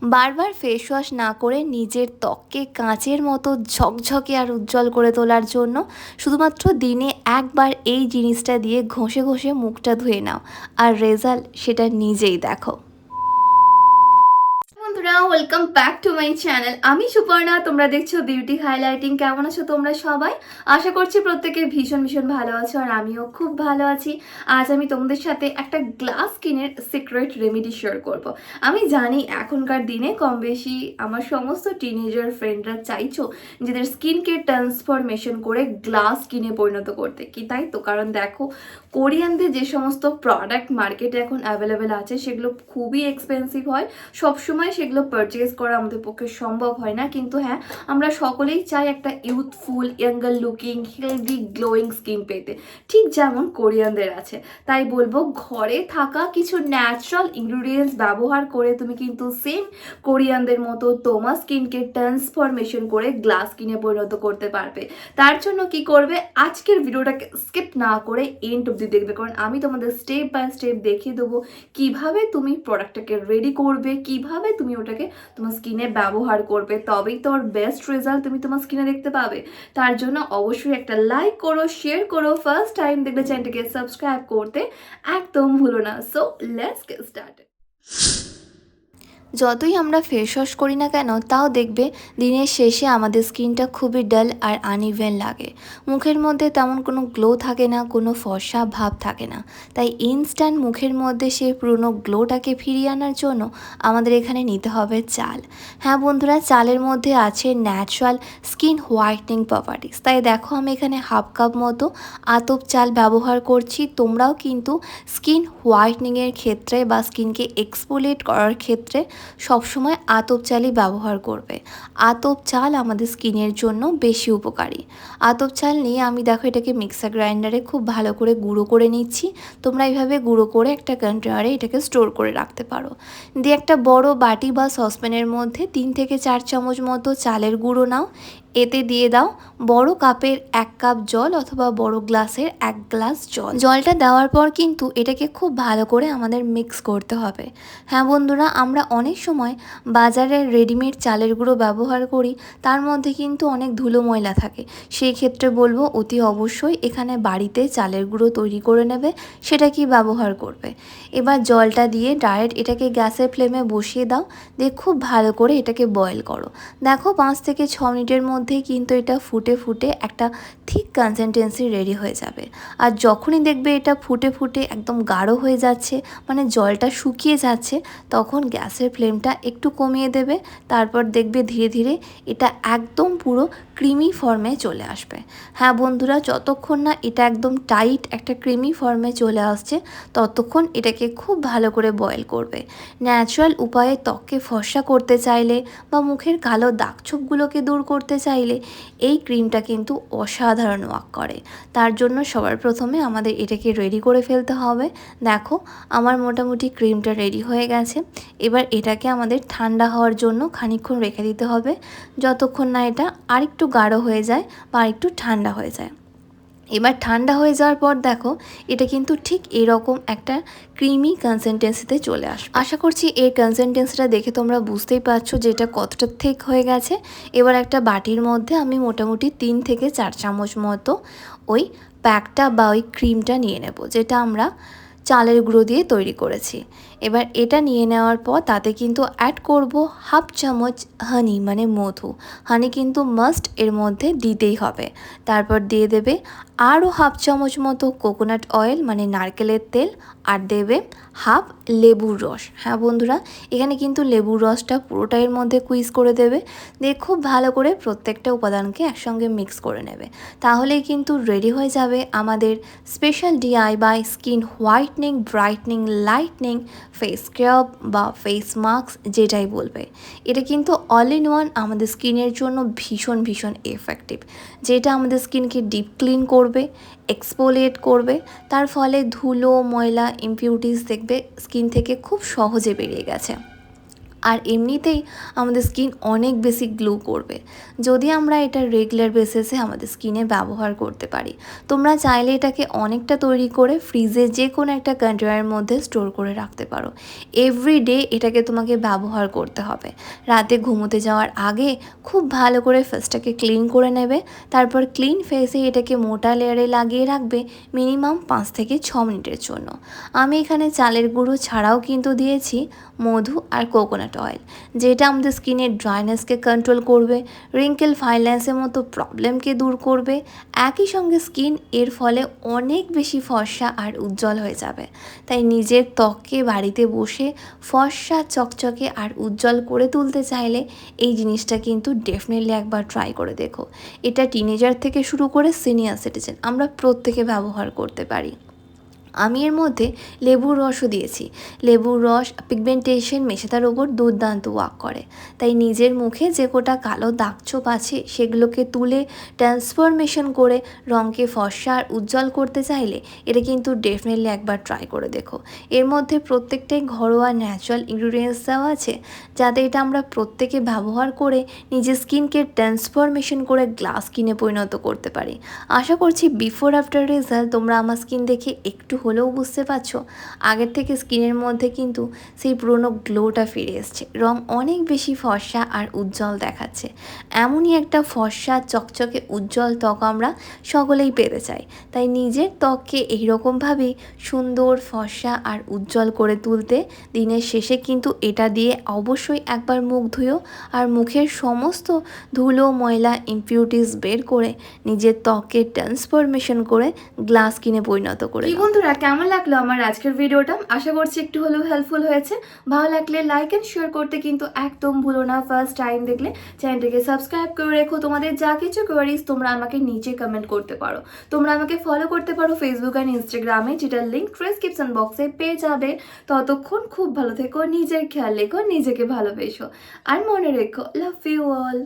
বারবার face wash না করে নিজের ত্বককে কাঁচের মতো ঝকঝকে আর উজ্জ্বল করে তোলার জন্য শুধুমাত্র দিনে একবার এই জিনিসটা দিয়ে ঘষে ঘষে মুখটা ধুয়ে নাও, আর রেজাল্ট সেটা নিজেই দেখো। বন্ধুরা, welcome back to my channel. আমি সুপর্ণা, তোমরা দেখছো বিউটি হাইলাইটিং। কেমন আছো তোমরা সবাই? আশা করছি প্রত্যেকে ভীষণ ভীষণ ভালো আছো, আর আমিও খুব ভালো আছি। আজ আমি তোমাদের সাথে একটা গ্লাস স্কিনের সিক্রেট রেমেডি শেয়ার করব। আমি জানি এখনকার দিনে কম বেশি আমার সমস্ত টিনেজার ফ্রেন্ডরা চাইছো নিজেদের স্কিনকে ট্রান্সফরমেশন করে গ্লাস স্কিনে পরিণত করতে, কি তাই তো? কারণ দেখো, কোরিয়ানদের যে সমস্ত প্রোডাক্ট মার্কেটে এখন অ্যাভেলেবেল আছে সেগুলো খুবই এক্সপেন্সিভ হয়। সবসময় সেগুলো পারচেস করা আমাদের পক্ষে সম্ভব হয় না, কিন্তু হ্যাঁ, আমরা সকলেই চাই একটা youthful, younger looking, healthy, glowing skin পেতে, ঠিক যেমন কোরিয়ানদের আছে। তাই বলবো, ঘরে থাকা কিছু ন্যাচারাল ইনগ্রিডিয়েন্টস ব্যবহার করে তুমি কিন্তু সেম কোরিয়ানদের মতো তোমার স্কিনকে ট্রান্সফরমেশন করে গ্লাস স্কিনে পরিণত করতে পারবে। তার জন্য কি করবে, আজকের ভিডিওটাকে স্কিপ না করে এন্ড অবধি দেখবে, কারণ আমি তোমাদের স্টেপ বাই স্টেপ দেখিয়ে দেবো কিভাবে তুমি প্রোডাক্টটাকে রেডি করবে, কিভাবে তুমি ওটাকে তোমার স্কিনে ব্যবহার করবে, তবেই তোমার বেস্ট রেজাল্ট তুমি তোমার স্কিনে দেখতে পাবে। তার জন্য অবশ্যই একটা লাইক করো, শেয়ার করো, ফার্স্ট টাইম দেখলে চ্যানেলটাকে সাবস্ক্রাইব করতে একদম ভুলো না। So let's get started. যতই আমরা ফেস ওয়াশ করি না কেন, তাও দেখবে দিনের শেষে আমাদের স্কিনটা খুবই ডাল আর আনইভেন লাগে। মুখের মধ্যে তেমন কোনো গ্লো থাকে না, কোনো ফর্সা ভাব থাকে না। তাই ইনস্ট্যান্ট মুখের মধ্যে সেই পুরনো গ্লোটাকে ফিরিয়ে আনার জন্য আমাদের এখানে নিতে হবে চাল। হ্যাঁ বন্ধুরা, চালের মধ্যে আছে ন্যাচারাল স্কিন হোয়াইটনিং প্রপার্টিস। তাই দেখো, আমি এখানে হাফ কাপ মতো আতপ চাল ব্যবহার করছি। তোমরাও কিন্তু স্কিন হোয়াইটনিংয়ের ক্ষেত্রে বা স্কিনকে এক্সফোলিয়েট করার ক্ষেত্রে সবসময় আতপ চালই ব্যবহার করবে। আতপ চাল আমাদের স্কিনের জন্য বেশি উপকারী। আতপ চাল নিয়ে আমি দেখো এটাকে মিক্সার গ্রাইন্ডারে খুব ভালো করে গুঁড়ো করে নিচ্ছি। তোমরা এইভাবে গুঁড়ো করে একটা কন্টেনারে এটাকে স্টোর করে রাখতে পারো। দিয়ে একটা বড় বাটি বা সসপ্যানের মধ্যে 3 থেকে 4 চামচ মতো চালের গুঁড়ো নাও। এতে দিয়ে দাও বড় কাপের 1 কাপ জল অথবা বড় গ্লাসের 1 গ্লাস জল। জলটা দেওয়ার পর কিন্তু এটাকে খুব ভালো করে আমাদের মিক্স করতে হবে। হ্যাঁ বন্ধুরা, আমরা অনেক সময় বাজারের রেডিমেড চালের গুঁড়ো ব্যবহার করি, তার মধ্যে কিন্তু অনেক ধুলো ময়লা থাকে। সেই ক্ষেত্রে বলবো অতি অবশ্যই এখানে বাড়িতে চালের গুঁড়ো তৈরি করে নেবে, সেটা কি ব্যবহার করবে। এবার জলটা দিয়ে ডাইরেক্ট এটাকে গ্যাসের ফ্লেমে বসিয়ে দাও। দিয়ে খুব ভালো করে এটাকে বয়েল করো। দেখো 5 থেকে 6 মিনিটের মধ্যে কিন্তু এটা ফুটে ফুটে একটা ঠিক কনসিস্টেন্সি রেডি হয়ে যাবে। আর যখনই দেখবে এটা ফুটে ফুটে একদম গাঢ় হয়ে যাচ্ছে, মানে জলটা শুকিয়ে যাচ্ছে, তখন গ্যাসের ফ্লেমটা একটু কমিয়ে দেবে। তারপর দেখবে ধীরে ধীরে এটা একদম পুরো ক্রিমি ফর্মে চলে আসবে। হ্যাঁ বন্ধুরা, যতক্ষণ না এটা একদম টাইট একটা ক্রিমি ফর্মে চলে আসছে, ততক্ষণ এটাকে খুব ভালো করে বয়েল করবে। ন্যাচারাল উপায়ে ত্বককে ফর্সা করতে চাইলে বা মুখের কালো দাগছোপগুলোকে দূর করতে চাইলে এই ক্রিমটা কিন্তু অসাধারণ ওয়ার্ক করে। তার জন্য সবার প্রথমে আমাদের এটাকে রেডি করে ফেলতে হবে। দেখো, আমার মোটামুটি ক্রিমটা রেডি হয়ে গেছে। এবার এটাকে আমাদের ঠান্ডা হওয়ার জন্য খানিকক্ষণ রেখে দিতে হবে, যতক্ষণ না এটা আরেকটু গাঢ় হয়ে যায় বা আরেকটু ঠান্ডা হয়ে যায়। এবার ঠান্ডা হয়ে যাওয়ার পর দেখো, এটা কিন্তু ঠিক এরকম একটা ক্রিমি কনসিস্টেন্সিতে চলে আসবে। আশা করছি এই কনসিস্টেন্সিটা দেখে তোমরা বুঝতেই পারছো যে এটা কতটা থিক হয়ে গেছে। এবার একটা বাটির মধ্যে আমি মোটামুটি 3 থেকে 4 চামচ মতো ওই প্যাকটা বা ওই ক্রিমটা নিয়ে নেব, যেটা আমরা চালের গুঁড়ো দিয়ে তৈরি করেছি। এবার এটা নিয়ে নেওয়ার পর তাতে কিন্তু অ্যাড করব হাফ চামচ হানি, মানে মধু। হানি কিন্তু মাস্ট এর মধ্যে দিতেই হবে। তারপর দিয়ে দেবে আরও হাফ চামচ মতো কোকোনাট অয়েল, মানে নারকেলের তেল, আর দেবে হাফ লেবুর রস। হ্যাঁ বন্ধুরা, এখানে কিন্তু লেবুর রসটা পুরোটাই এর মধ্যে কুইজ করে দেবে। দিয়ে খুব ভালো করে প্রত্যেকটা উপাদানকে একসঙ্গে মিক্স করে নেবে। তাহলেই কিন্তু রেডি হয়ে যাবে আমাদের special DIY skin whitening, brightening, lightning face scrub বা ফেস মাস্ক, যেটাই বলবে। এটা কিন্তু অল ইন ওয়ান আমাদের স্কিনের জন্য ভীষণ ভীষণ এফেক্টিভ, যেটা আমাদের স্কিনকে ডিপ ক্লিন করবে, এক্সফোলিয়েট করবে। তার ফলে ধুলো, ময়লা, ইমপিউরিটিস দেখবে স্কিন থেকে খুব সহজে বেরিয়ে গেছে। আর এমনিতেই আমাদের স্কিন অনেক বেশি গ্লো করবে যদি আমরা এটা রেগুলার বেসিসে আমাদের স্কিনে ব্যবহার করতে পারি। তোমরা চাইলে এটাকে অনেকটা তৈরি করে ফ্রিজে যে কোনো একটা কন্টেনারের মধ্যে স্টোর করে রাখতে পারো। এভরিডে এটাকে তোমাকে ব্যবহার করতে হবে। রাতে ঘুমোতে যাওয়ার আগে খুব ভালো করে ফেসটাকে ক্লিন করে নেবে, তারপর ক্লিন ফেসে এটাকে মোটা লেয়ারে লাগিয়ে রাখবে মিনিমাম 5 থেকে 6 মিনিটের জন্য। আমি এখানে চালের গুঁড়ো ছাড়াও কিন্তু দিয়েছি মধু আর কোকোনাট অয়েল, যেটা আমাদের স্কিনের ড্রাইনেসকে কন্ট্রোল করবে, রিঙ্কেল ফাইন্যান্সের মতো প্রবলেমকে দূর করবে। একই সঙ্গে স্কিন এর ফলে অনেক বেশি ফর্সা আর উজ্জ্বল হয়ে যাবে। তাই নিজের ত্বককে বাড়িতে বসে ফর্সা চকচকে আর উজ্জ্বল করে তুলতে চাইলে এই জিনিসটা কিন্তু ডেফিনেটলি একবার ট্রাই করে দেখো। এটা টিনেজার থেকে শুরু করে সিনিয়র সিটিজেন আমরা প্রত্যেকে ব্যবহার করতে পারি। আমি এর মধ্যে লেবুর রসও দিয়েছি। লেবুর রস পিগমেন্টেশন মেশাতার ওপর দুর্দান্ত ওয়ার্ক করে, তাই নিজের মুখে যে কোটা কালো দাগছোপ আছে সেগুলোকে তুলে ট্রান্সফরমেশন করে রঙকে ফর্সা আর উজ্জ্বল করতে চাইলে এটা কিন্তু ডেফিনেটলি একবার ট্রাই করে দেখো। এর মধ্যে প্রত্যেকটাই ঘরোয়া ন্যাচারাল ইনগ্রিডিয়েন্টস দেওয়া আছে, যাতে এটা আমরা প্রত্যেকে ব্যবহার করে নিজের স্কিনকে ট্রান্সফরমেশন করে গ্লাস স্কিনে পরিণত করতে পারি। আশা করছি বিফোর আফটার রেজাল্ট তোমরা আমার স্কিন দেখে একটু হলেও বুঝতে পারছো আগের থেকে স্কিনের মধ্যে কিন্তু সেই পুরনো গ্লোটা ফিরে এসছে, রং অনেক বেশি ফর্সা আর উজ্জ্বল দেখাচ্ছে। এমনই একটা ফর্সা চকচকে উজ্জ্বল ত্বক আমরা সকলেই পেতে চাই। তাই নিজের ত্বককে এইরকমভাবেই সুন্দর ফর্সা আর উজ্জ্বল করে তুলতে দিনের শেষে কিন্তু এটা দিয়ে অবশ্যই একবার মুখ ধুয়ো, আর মুখের সমস্ত ধুলো ময়লা ইমপিউরিটিস বের করে নিজের ত্বককে ট্রান্সফরমেশন করে গ্লাস স্কিনে পরিণত করে। কি বন্ধুরা, কেমন লাগলো আমার আজকের ভিডিওটা? আশা করছি একটু হলেও হেল্পফুল হয়েছে। ভালো লাগলে লাইক এন্ড শেয়ার করতে কিন্তু একদম ভুলো না। ফার্স্ট টাইম দেখলে চ্যানেলটাকে সাবস্ক্রাইব করে রেখো। তোমাদের যা কিছু কোয়ারিজ তোমরা আমাকে নিচে কমেন্ট করতে পারো। তোমরা আমাকে ফলো করতে পারো ফেসবুক অ্যান্ড ইনস্টাগ্রামে, যেটার লিঙ্ক ডেসক্রিপশন বক্সে পেয়ে যাবে। ততক্ষণ খুব ভালো থেকো, নিজের খেয়াল রেখো, নিজেকে ভালোবেসো, আর মনে রেখো লাভ ইউ অল।